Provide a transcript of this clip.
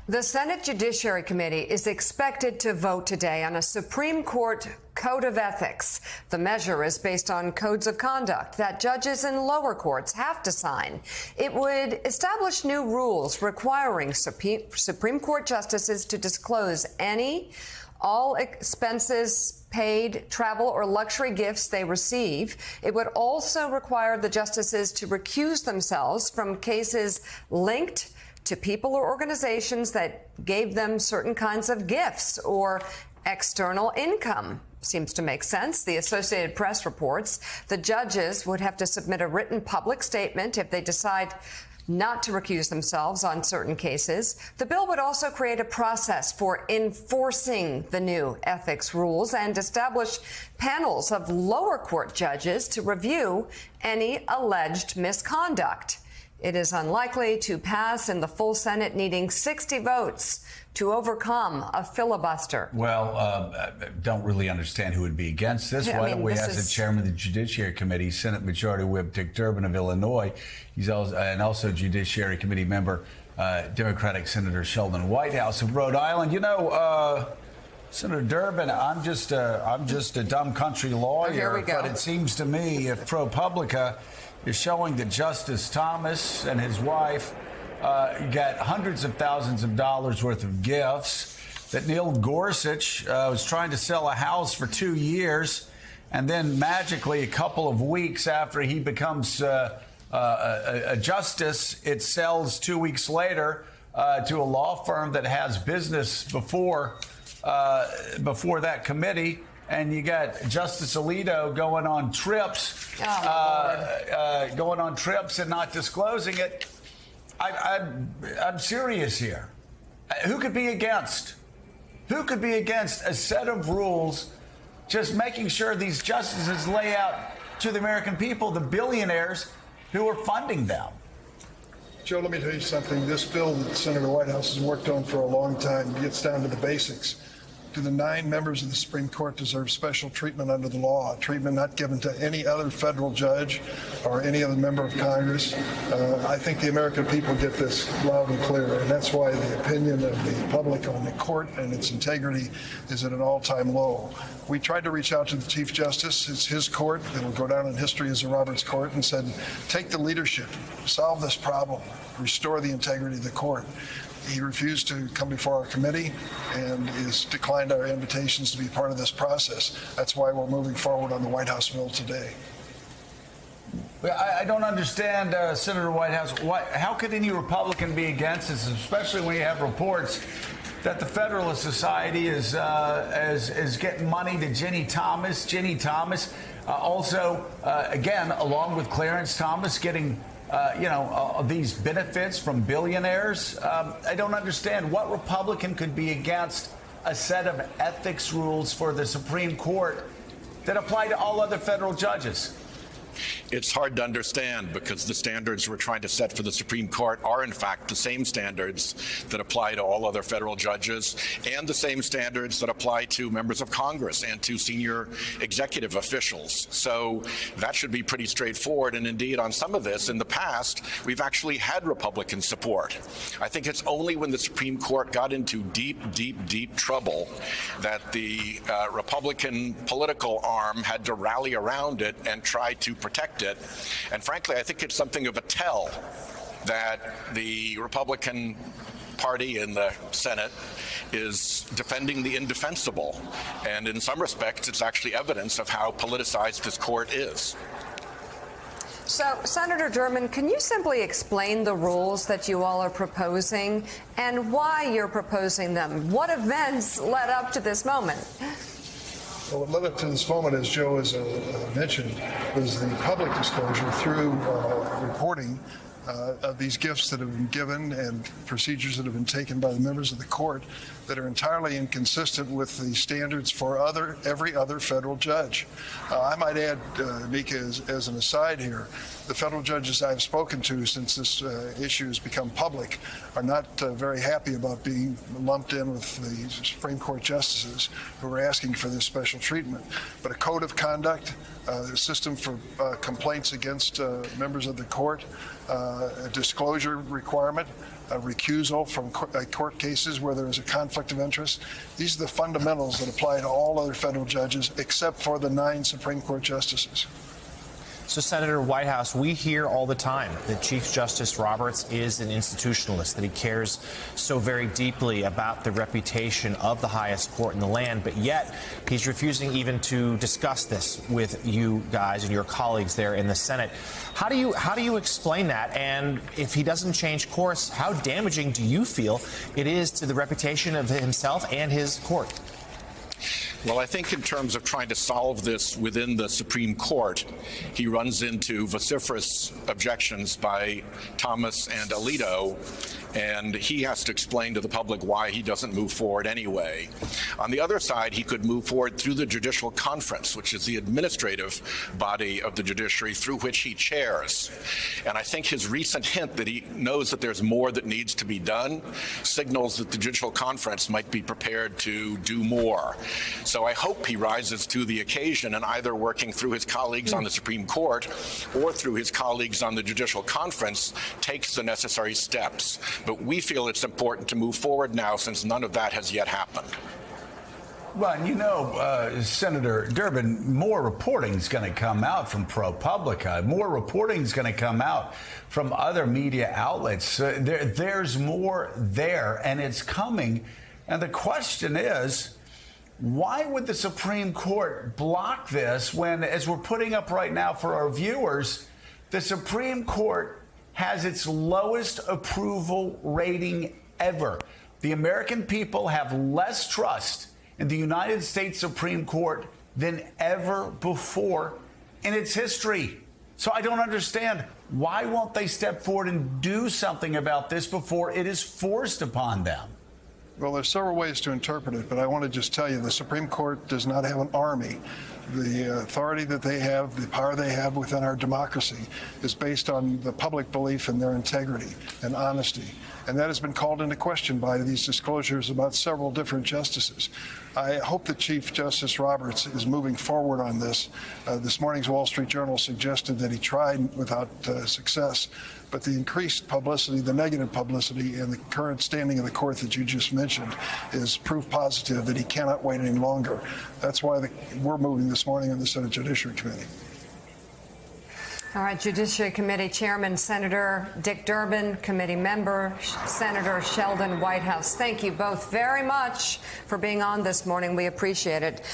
The Senate Judiciary Committee is expected to vote today on a Supreme Court Code of Ethics. The measure is based on codes of conduct that judges in lower courts have to sign. It would establish new rules requiring Supreme Court justices to disclose all expenses paid, travel or luxury gifts they receive. It would also require the justices to recuse themselves from cases linked to people or organizations that gave them certain kinds of gifts or external income. Seems to make sense. The Associated Press reports the judges would have to submit a written public statement if they decide not to recuse themselves on certain cases. The bill would also create a process for enforcing the new ethics rules and establish panels of lower court judges to review any alleged misconduct. It is unlikely to pass in the full Senate, needing 60 votes to overcome a filibuster. Well, don't really understand who would be against this. Why don't we ask the chairman of the Judiciary Committee, Senate Majority Whip Dick Durbin of Illinois, he's also Judiciary Committee member, Democratic Senator Sheldon Whitehouse of Rhode Island. You know, Senator Durbin, I'm just a dumb country lawyer, here we go. But it seems to me if ProPublica is showing that Justice Thomas and his wife got hundreds of thousands of dollars worth of gifts, that Neil Gorsuch was trying to sell a house for 2 years, and then magically a couple of weeks after he becomes a justice, it sells 2 weeks later to a law firm that has business before that committee. And you got Justice Alito going on trips, and not disclosing it. I'm serious here. Who could be against? Who could be against a set of rules just making sure these justices lay out to the American people the billionaires who are funding them? Joe, let me tell you something. This bill that Senator Whitehouse has worked on for a long time gets down to the basics. Do the 9 members of the Supreme Court deserve special treatment under the law, treatment not given to any other federal judge or any other member of Congress? I think the American people get this loud and clear, and that's why the opinion of the public on the court and its integrity is at an all-time low. We tried to reach out to the Chief Justice. It's his court. It will go down in history as the Roberts Court, and said, take the leadership, solve this problem, restore the integrity of the court. He refused to come before our committee and has declined our invitations to be part of this process. That's why we're moving forward on the White House bill today. I don't understand, Senator Whitehouse. How could any Republican be against this, especially when you have reports that the Federalist Society is getting money to Ginny Thomas. Ginny Thomas also, again, along with Clarence Thomas, getting these benefits from billionaires. I don't understand what Republican could be against a set of ethics rules for the Supreme Court that apply to all other federal judges. It's hard to understand because the standards we're trying to set for the Supreme Court are, in fact, the same standards that apply to all other federal judges and the same standards that apply to members of Congress and to senior executive officials. So that should be pretty straightforward. And indeed, on some of this, in the past, we've actually had Republican support. I think it's only when the Supreme Court got into deep trouble that the Republican political arm had to rally around it and try to protect it. And frankly, I think it's something of a tell that the Republican Party in the Senate is defending the indefensible. And in some respects, it's actually evidence of how politicized this court is. So, Senator Durbin, can you simply explain the rules that you all are proposing and why you're proposing them? What events led up to this moment? Well, what led up to this moment, as Joe has mentioned, was the public disclosure through reporting of these gifts that have been given and procedures that have been taken by the members of the court that are entirely inconsistent with the standards for every other federal judge. I might add, Mika, as an aside here, the federal judges I've spoken to since this issue has become public are not very happy about being lumped in with the Supreme Court justices who are asking for this special treatment. But a code of conduct, a system for complaints against members of the court, a disclosure requirement, a recusal from court cases where there is a conflict of interest. These are the fundamentals that apply to all other federal judges except for the 9 Supreme Court justices. So, Senator Whitehouse, we hear all the time that Chief Justice Roberts is an institutionalist, that he cares so very deeply about the reputation of the highest court in the land, but yet he's refusing even to discuss this with you guys and your colleagues there in the Senate. How do you explain that? And if he doesn't change course, how damaging do you feel it is to the reputation of himself and his court? Well, I think in terms of trying to solve this within the Supreme Court, he runs into vociferous objections by Thomas and Alito, and he has to explain to the public why he doesn't move forward anyway. On the other side, he could move forward through the Judicial Conference, which is the administrative body of the judiciary through which he chairs. And I think his recent hint that he knows that there's more that needs to be done signals that the Judicial Conference might be prepared to do more. So I hope he rises to the occasion and either working through his colleagues on the Supreme Court or through his colleagues on the Judicial Conference takes the necessary steps. But we feel it's important to move forward now since none of that has yet happened. Well, and you know, Senator Durbin, more reporting is going to come out from ProPublica. More reporting is going to come out from other media outlets. There's more there, and it's coming. And the question is, why would the Supreme Court block this when, as we're putting up right now for our viewers, the Supreme Court has its lowest approval rating ever? The American people have less trust in the United States Supreme Court than ever before in its history. So I don't understand, why won't they step forward and do something about this before it is forced upon them? Well, there's several ways to interpret it, but I want to just tell you the Supreme Court does not have an army. The authority that they have, the power they have within our democracy is based on the public belief in their integrity and honesty. And that has been called into question by these disclosures about several different justices. I hope that Chief Justice Roberts is moving forward on this. This morning's Wall Street Journal suggested that he tried without success. But the increased publicity, the negative publicity, and the current standing of the court that you just mentioned is proof positive that he cannot wait any longer. That's why we're moving this morning on the Senate Judiciary Committee. All right, Judiciary Committee Chairman Senator Dick Durbin, committee member Senator Sheldon Whitehouse. Thank you both very much for being on this morning. We appreciate it.